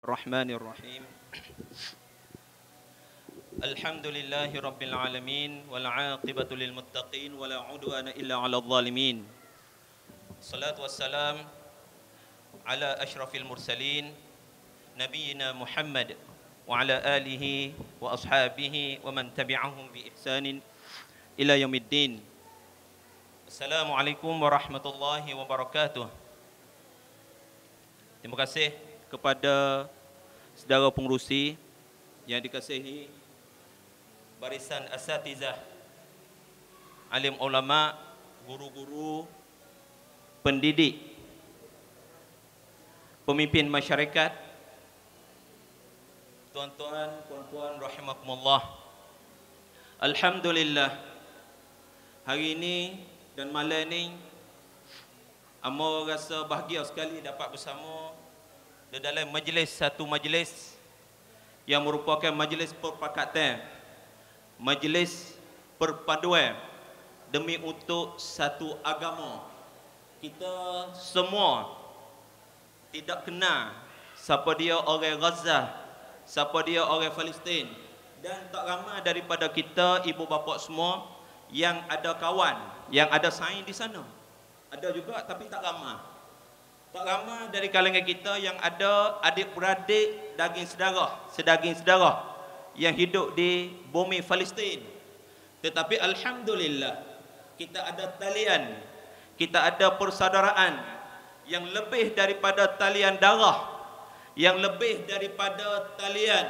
الرحمن الرحيم الحمد لله رب العالمين والعاقبة للمتقين ولا عدوان إلا على الظالمين الصلاة والسلام على أشرف المرسلين نبينا محمد وعلى آله وأصحابه ومن تبعهم بإحسان إلى يوم الدين. Assalamualaikum warahmatullahi wabarakatuh. Terima kasih kepada saudara pengerusi yang dikasihi barisan asatizah, alim ulama, guru-guru, pendidik, pemimpin masyarakat, tuan-tuan, puan-puan rahimakumullah. Alhamdulillah, hari ini dan malam ni amo rasa bahagia sekali dapat bersama di dalam satu majlis yang merupakan majlis perpakatan, majlis perpaduan demi untuk satu agama. Kita semua tidak kenal siapa dia orang Gaza, siapa dia orang Palestin, dan tak ramai daripada kita ibu bapa semua yang ada kawan, yang ada saing di sana. Ada juga tapi tak ramai. Tak ramai dari kalangan kita yang ada adik-beradik sedaging saudara yang hidup di bumi Palestin. Tetapi alhamdulillah kita ada talian, kita ada persaudaraan yang lebih daripada talian darah, yang lebih daripada talian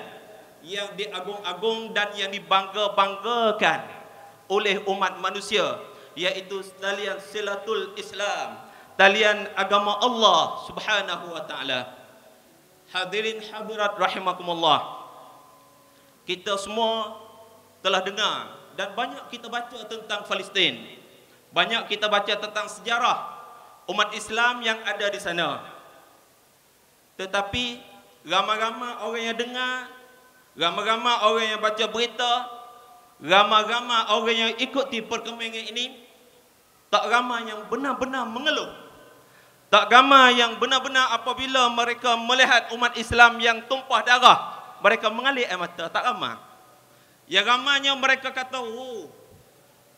yang diagung-agung dan yang dibangga-banggakan oleh umat manusia, yaitu talian silatul Islam, talian agama Allah Subhanahu wa taala. Hadirin hadirat rahimakumullah. Kita semua telah dengar dan banyak kita baca tentang Palestin. Banyak kita baca tentang sejarah umat Islam yang ada di sana. Tetapi ramai-ramai orang yang dengar, ramai-ramai orang yang baca berita, ramai-ramai orang yang ikuti perkembangan ini, tak ramai yang benar-benar mengeluh. Tak ramai yang benar-benar apabila mereka melihat umat Islam yang tumpah darah, mereka mengalir air mata. Tak ramai. Yang ramainya mereka kata, oh,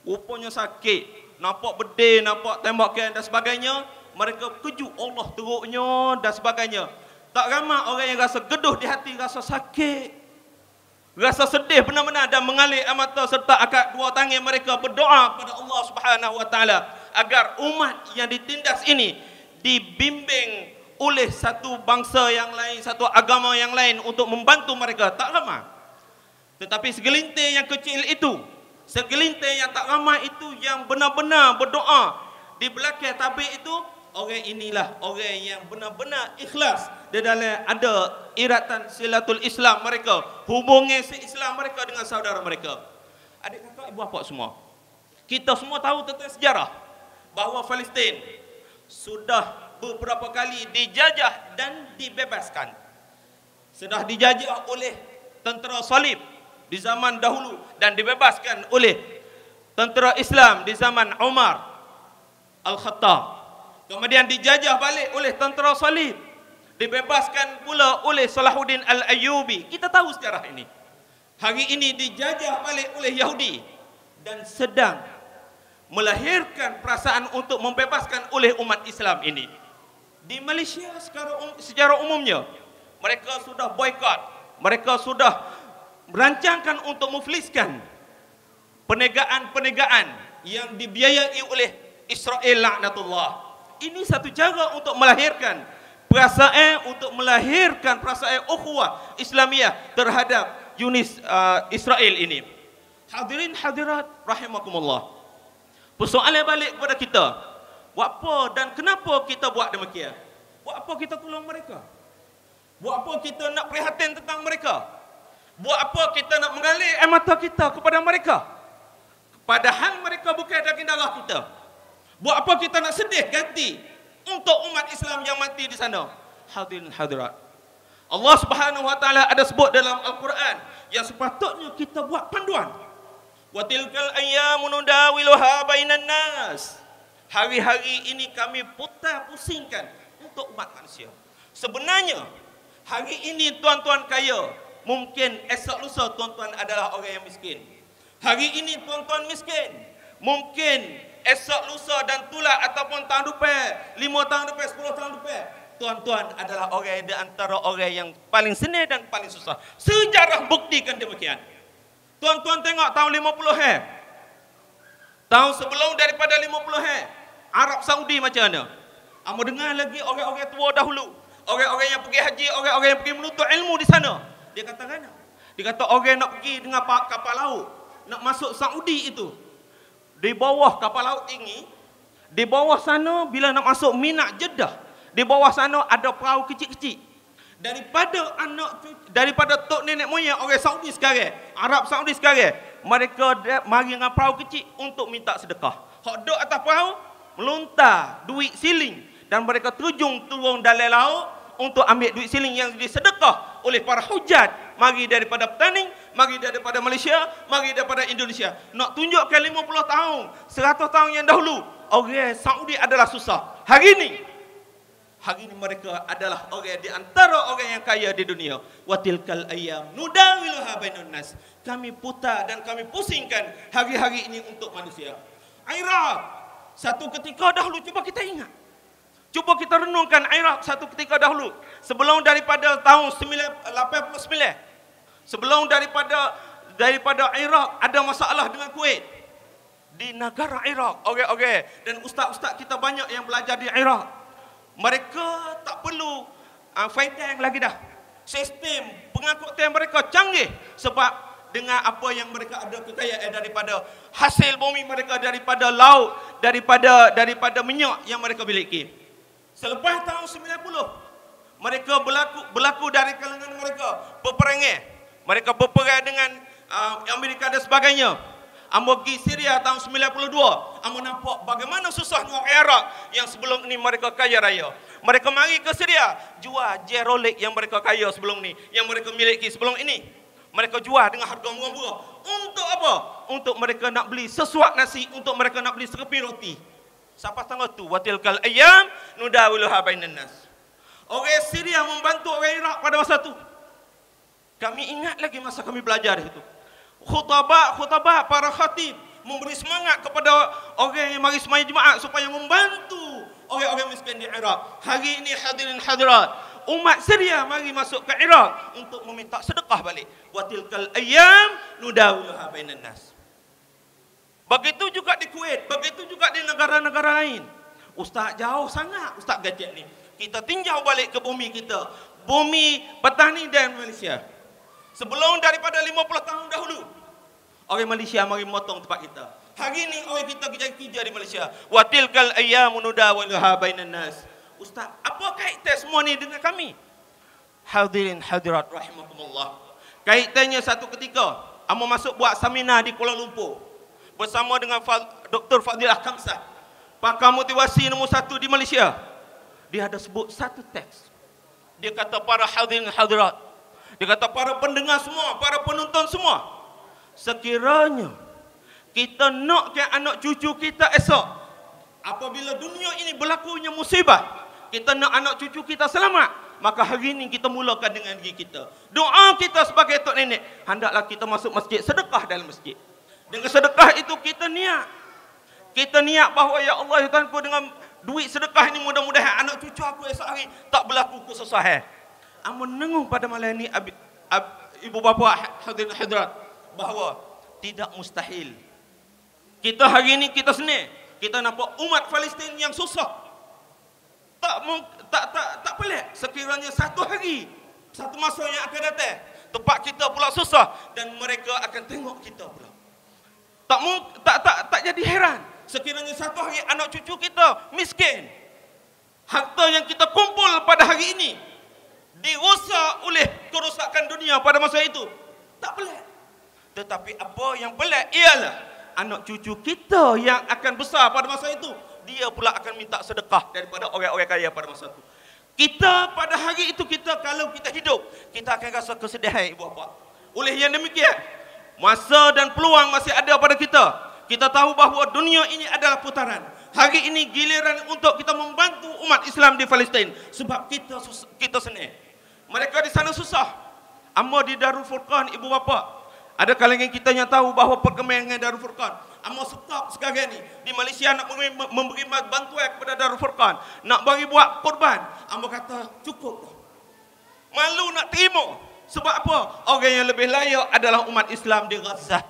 rupanya sakit, nampak bedil, nampak tembakan dan sebagainya. Mereka kejut Allah teruknya dan sebagainya. Tak ramai orang yang rasa geduh di hati, rasa sakit, rasa sedih benar-benar dan mengalir air mata serta angkat dua tangan mereka berdoa kepada Allah Subhanahu wa taala agar umat yang ditindas ini dibimbing oleh satu bangsa yang lain, satu agama yang lain untuk membantu mereka. Tak ramai. Tetapi segelintir yang kecil itu, segelintir yang tak ramai itu yang benar-benar berdoa di belakang tabir itu, orang inilah orang yang benar-benar ikhlas di dalam ada iratan silatul Islam mereka, hubungan si-Islam mereka dengan saudara mereka. Adik kakak, ibu bapa semua, kita semua tahu tentang sejarah bahawa Palestin sudah beberapa kali dijajah dan dibebaskan. Sudah dijajah oleh tentera salib di zaman dahulu dan dibebaskan oleh tentera Islam di zaman Umar Al-Khattab. Kemudian dijajah balik oleh tentera salib, dibebaskan pula oleh Salahuddin Al-Ayyubi. Kita tahu sejarah ini. Hari ini dijajah balik oleh Yahudi dan sedang melahirkan perasaan untuk membebaskan oleh umat Islam ini. Di Malaysia secara umumnya mereka sudah boikot, mereka sudah merancangkan untuk mufliskan perniagaan-perniagaan yang dibiayai oleh Israel laknatullah. Ini satu cara untuk melahirkan perasaan, untuk melahirkan perasaan ukhuwah Islamiyah terhadap Israel ini. Hadirin hadirat rahimakumullah. Persoalan balik kepada kita, buat apa dan kenapa kita buat demikian? Buat apa kita tolong mereka? Buat apa kita nak prihatin tentang mereka? Buat apa kita nak mengalir air mata kita kepada mereka? Padahal mereka bukan daging darah kita. Buat apa kita nak sedih ganti untuk umat Islam yang mati di sana? Hadirin hadirat, Allah Subhanahu wa taala ada sebut dalam Al-Quran yang sepatutnya kita buat panduan. Wa tilkal ayyamu nudawiluha bainan nas. Hari-hari ini kami putar pusingkan untuk umat manusia. Sebenarnya Hari ini tuan-tuan kaya, mungkin esok lusa tuan-tuan adalah orang yang miskin. Hari ini tuan-tuan miskin, mungkin esok lusa dan tulah ataupun tahun depan, 5 tahun depan, 10 tahun depan, tuan-tuan adalah orang di antara orang yang paling senil dan paling susah. Sejarah buktikan demikian. Tuan-tuan tengok tahun 50 tahun sebelum daripada 50 Arab Saudi macam mana? Amo dengar lagi orang-orang tua dahulu, orang-orang yang pergi haji, orang-orang yang pergi menuntut ilmu di sana. Dia kata kan? Dia kata orang nak pergi dengan kapal laut, nak masuk Saudi itu, di bawah kapal laut tinggi, di bawah sana bila nak masuk Mina Jeddah, di bawah sana ada perahu kecil-kecil. Daripada tok nenek moyang orang Saudi sekarang, Arab Saudi sekarang, mereka mari dengan perahu kecil untuk minta sedekah. Hak duk atas perahu melontar duit siling dan mereka terjun turun dalam laut untuk ambil duit siling yang disedekah oleh para hujat, mari daripada Petaning, mari daripada Malaysia, mari daripada Indonesia. Nak tunjukkan 50 tahun, 100 tahun yang dahulu, orang Saudi adalah susah. Hari ini mereka adalah orang di antara orang yang kaya di dunia. Wa tilkal ayyam nudawiluha bainan nas. Kami putar dan kami pusingkan hari-hari ini untuk manusia. Iraq, satu ketika dahulu, cuba kita ingat. Cuba kita renungkan Iraq satu ketika dahulu. Sebelum daripada tahun 89. Sebelum daripada Iraq ada masalah dengan Kuwait. Di negara Iraq, orang-orang dan ustaz-ustaz kita banyak yang belajar di Iraq. Mereka tak perlu fight tank lagi dah. Sistem pengangkutan mereka canggih sebab dengan apa yang mereka ada kekayaan daripada hasil bumi mereka, daripada laut, daripada minyak yang mereka miliki. Selepas tahun 90, mereka berlaku dari kalangan mereka peperangan. Mereka berperang dengan Amerika dan sebagainya. Amo pergi Syria tahun 92. Amo nampak bagaimana susahnya orang Arab yang sebelum ini mereka kaya raya. Mereka mari ke Syria, jual Rolex yang mereka kaya sebelum ni, yang mereka miliki sebelum ini. Mereka jual dengan harga murah-murah. Untuk apa? Untuk mereka nak beli sesuap nasi, untuk mereka nak beli sekeping roti. Siapa tanggal tu? Watilkal ayyam nudawiluha bainan nas. Orang Syria membantu orang Iraq pada masa tu. Kami ingat lagi masa kami belajar itu. Khutbah para khatib memberi semangat kepada orang yang mari sembahyang Jumaat supaya membantu orang-orang miskin di Iraq. Hari ini hadirin hadirat, umat Syria mari masuk ke Iraq untuk meminta sedekah balik. Wa tilkal ayyam nudawiluha bainan nas. Begitu juga di Kuwait, begitu juga di negara-negara lain. Ustaz jauh sangat, Ustaz Gajak ni. Kita tinjau balik ke bumi kita, bumi Petaning dan Malaysia. Sebelum daripada 50 tahun dahulu, orang Malaysia mari motong tempat kita. Hari ini orang kita kerja di Malaysia. Wa tilkal ayyamu nudawiluha bainan nas. Ustaz, apa kaitan semua ni dengan kami? Hadirin hadirat rahimakumullah. Kaitannya satu ketika, amo masuk buat seminar di Kuala Lumpur bersama dengan Dr. Fadilah Kamsah, pakar motivasi nombor 1 di Malaysia. Dia ada sebut satu teks. Dia kata, para hadirin hadirat, dia kata, para pendengar semua, para penonton semua, sekiranya kita nakkan anak cucu kita esok, apabila dunia ini berlakunya musibah, kita nak anak cucu kita selamat, maka hari ini kita mulakan dengan diri kita. Doa kita sebagai tok nenek, hendaklah kita masuk masjid, sedekah dalam masjid. Dengan sedekah itu kita niat. Kita niat bahawa ya Allah, ya Tuhanku, dengan duit sedekah ini mudah-mudahan anak cucu aku esok hari tak berlaku kesusahan. Amun nengung pada malam ini ibu bapa hadirin hadirat bahawa tidak mustahil. Kita hari ini kita senang, kita nampak umat Palestin yang susah. Tak pelik sekiranya satu hari, satu masa yang akan datang, tempat kita pula susah dan mereka akan tengok kita pula. Tak jadi heran sekiranya satu hari anak cucu kita miskin. Harta yang kita kumpul pada hari ini dirosak oleh kerosakan dunia pada masa itu. Tak pelik. Tetapi apa yang pelik ialah anak cucu kita yang akan besar pada masa itu, dia pula akan minta sedekah daripada orang-orang kaya pada masa itu. Kita pada hari itu, kalau kita hidup, kita akan rasa kesedihan ibu bapa. Oleh yang demikian, masa dan peluang masih ada pada kita. Kita tahu bahawa dunia ini adalah putaran. Hari ini giliran untuk kita membantu umat Islam di Palestin sebab kita senang. Mereka di sana susah. Amma di Darul Furqan, ibu bapa. Ada kalangan kita yang tahu bahawa perkembangan Darul Furqan. Amma stop sekarang ni. Di Malaysia nak memberi bantuan kepada Darul Furqan. Nak bagi buat korban. Amma kata cukup. Malu nak terima. Sebab apa? Orang yang lebih layak adalah umat Islam di Gaza.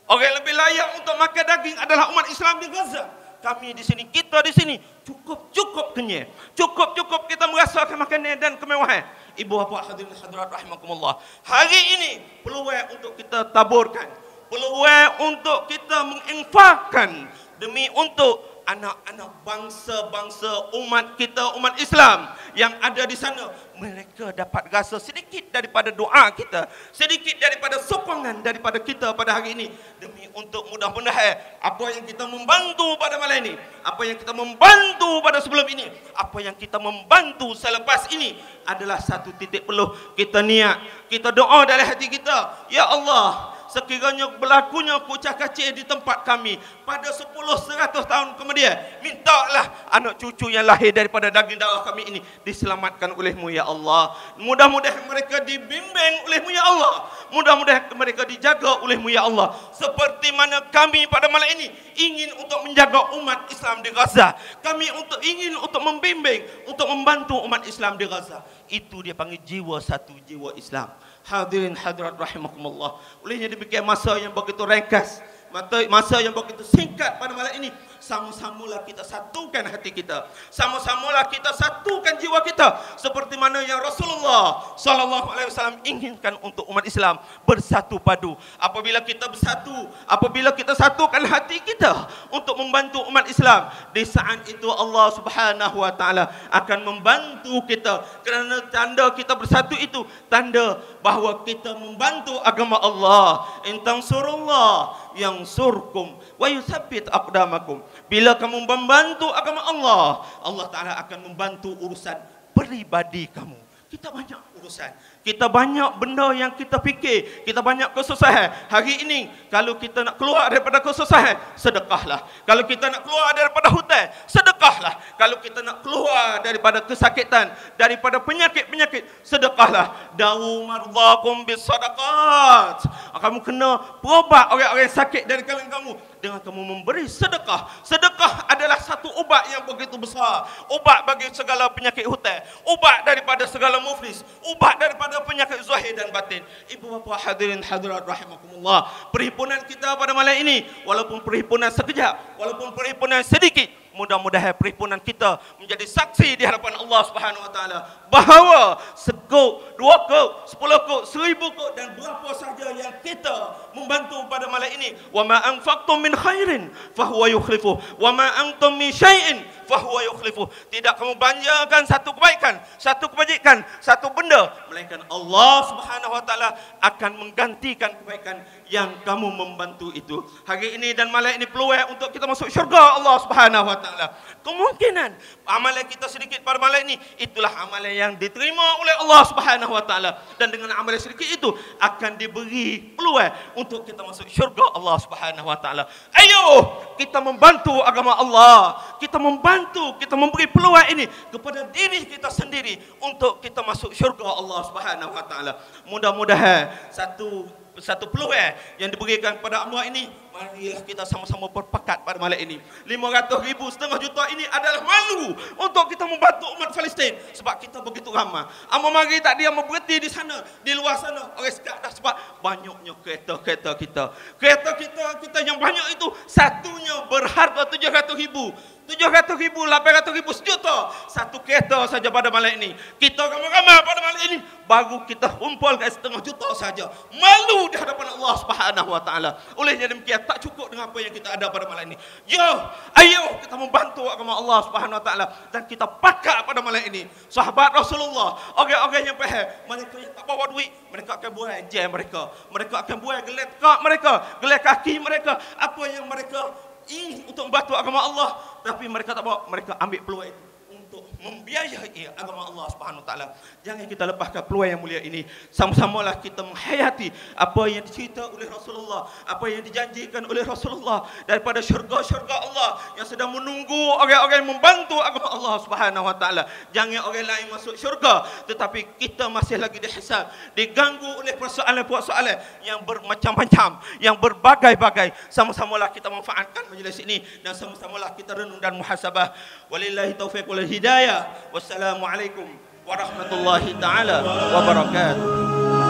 Orang yang lebih layak untuk makan daging adalah umat Islam di Gaza. Kami di sini, kita di sini cukup kenyang. Cukup kita merasakan makanan dan kemewahan. Ibu bapa hadirin hadirat rahimakumullah. Hari ini peluang untuk kita taburkan, peluang untuk kita menginfakkan demi untuk anak-anak bangsa-bangsa umat kita, umat Islam yang ada di sana. Mereka dapat rasa sedikit daripada doa kita, sedikit daripada sokongan daripada kita pada hari ini, demi untuk mudah-mudahan apa yang kita membantu pada malam ini, apa yang kita membantu pada sebelum ini, apa yang kita membantu selepas ini adalah satu titik peluh kita niat, kita doa dalam hati kita. Ya Allah, sekiranya berlakunya kucak kacir di tempat kami pada 10-100 tahun kemudian, mintalah anak cucu yang lahir daripada daging darah kami ini diselamatkan oleh-Mu ya Allah. Mudah-mudahan mereka dibimbing oleh-Mu ya Allah. Mudah-mudahan mereka dijaga oleh-Mu ya Allah. Seperti mana kami pada malam ini ingin untuk menjaga umat Islam di Gaza. Kami ingin untuk membimbing, untuk membantu umat Islam di Gaza. Itu dia panggil jiwa satu, jiwa Islam. Hadirin hadirat rahimakumullah. Olehnya demikian masa yang begitu ringkas, masa yang begitu singkat pada malam ini, sama-samalah kita satukan hati kita, sama-samalah kita satukan jiwa kita, seperti mana yang Rasulullah sallallahu alaihi wasallam inginkan untuk umat Islam bersatu padu. Apabila kita bersatu, apabila kita satukan hati kita untuk membantu umat Islam, di saat itu Allah Subhanahu wa taala akan membantu kita, kerana tanda kita bersatu itu tanda bahawa kita membantu agama Allah. In tansurullah yansurkum wa yuthabbit aqdamakum. Bila kamu membantu agama Allah, Allah Ta'ala akan membantu urusan peribadi kamu. Kita banyak urusan, kita banyak benda yang kita fikir, kita banyak kesusahan. Hari ini kalau kita nak keluar daripada kesusahan, sedekahlah. Kalau kita nak keluar daripada hutang, sedekahlah. Kalau kita nak keluar daripada kesakitan, daripada penyakit-penyakit, sedekahlah. Dawu mardhakum bisadaqat. Kamu kena berobat orang-orang sakit dari kalangan kamu dengan kamu memberi sedekah. Sedekah adalah satu ubat yang begitu besar. Ubat bagi segala penyakit hutang, ubat daripada segala muflis, ubat daripada penyakit zahir dan batin. Ibu bapa hadirin hadirat rahimakumullah. Perhimpunan kita pada malam ini, walaupun perhimpunan sekejap, walaupun perhimpunan sedikit, mudah-mudahan perhimpunan kita menjadi saksi di hadapan Allah Subhanahu wa taala bahawa sekok, 2 kok, 10 kok, 1000 kok dan berapa saja yang kita membantu pada malam ini, wa ma anfaqtum min khairin fahuwa yukhlifuh wa ma antum min syai'in fahuwa yukhlifuh. Tidak kamu belanjakan satu kebaikan, satu kebajikan, satu benda, melainkan Allah Subhanahu wa taala akan menggantikan kebaikan yang kamu membantu itu. Hari ini dan malam ini peluang untuk kita masuk syurga Allah Subhanahu wa taala. Kemungkinan amalan kita sedikit pada malam ini, itulah amalan yang diterima oleh Allah Subhanahu wa taala, dan dengan amalan sedikit itu akan diberi peluang untuk kita masuk syurga Allah Subhanahu wa taala. Ayo kita membantu agama Allah, kita membantu, kita memberi peluang ini kepada diri kita sendiri untuk kita masuk syurga Allah Subhanahu wa taala. Mudah-mudahan satu peluang yang diberikan kepada Allah ini, marilah kita sama-sama berpekat pada malam ini. 500,000 setengah juta ini adalah malu untuk kita membantu umat Palestin, sebab kita begitu ramai. Amma mari tak dia berhenti di sana, di luar sana orang sekat dah, sebab banyaknya kereta kita. Kereta kita yang banyak itu satunya berharga 700,000, 800,000, sejuta. Satu kereta saja pada malam ini. Kita ramai-ramai pada malam ini, baru kita kumpulkan setengah juta saja. Malu di hadapan Allah Subhanahu wa taala. Olehnya demikian, tak cukup dengan apa yang kita ada pada malam ini. Ayo kita membantu agama Allah Subhanahu wa taala, dan kita pakat pada malam ini. Sahabat Rasulullah, orang-orang yang faham, mereka yang tak bawa duit, mereka akan buang jam mereka. Mereka akan buang gelet kaki mereka, gelet kaki mereka, apa yang mereka ingin untuk membantu agama Allah, tapi mereka tak bawa. Mereka ambil peluang itu untuk membiayai agama Allah Subhanahu Wa Taala. Jangan kita lepaskan peluang yang mulia ini. Sama-samalah kita menghayati apa yang dicerita oleh Rasulullah, apa yang dijanjikan oleh Rasulullah daripada syurga-syurga Allah yang sedang menunggu orang-orang yang membantu agama Allah Subhanahu Wa Taala. Jangan orang lain masuk syurga, tetapi kita masih lagi dihisab, diganggu oleh persoalan-persoalan yang bermacam-macam, yang berbagai-bagai. Sama-samalah kita manfaatkan majlis ini dan sama-samalah kita renung dan muhasabah. Walillahi taufiq wal hidayah. Wassalamualaikum warahmatullahi taala wabarakatuh.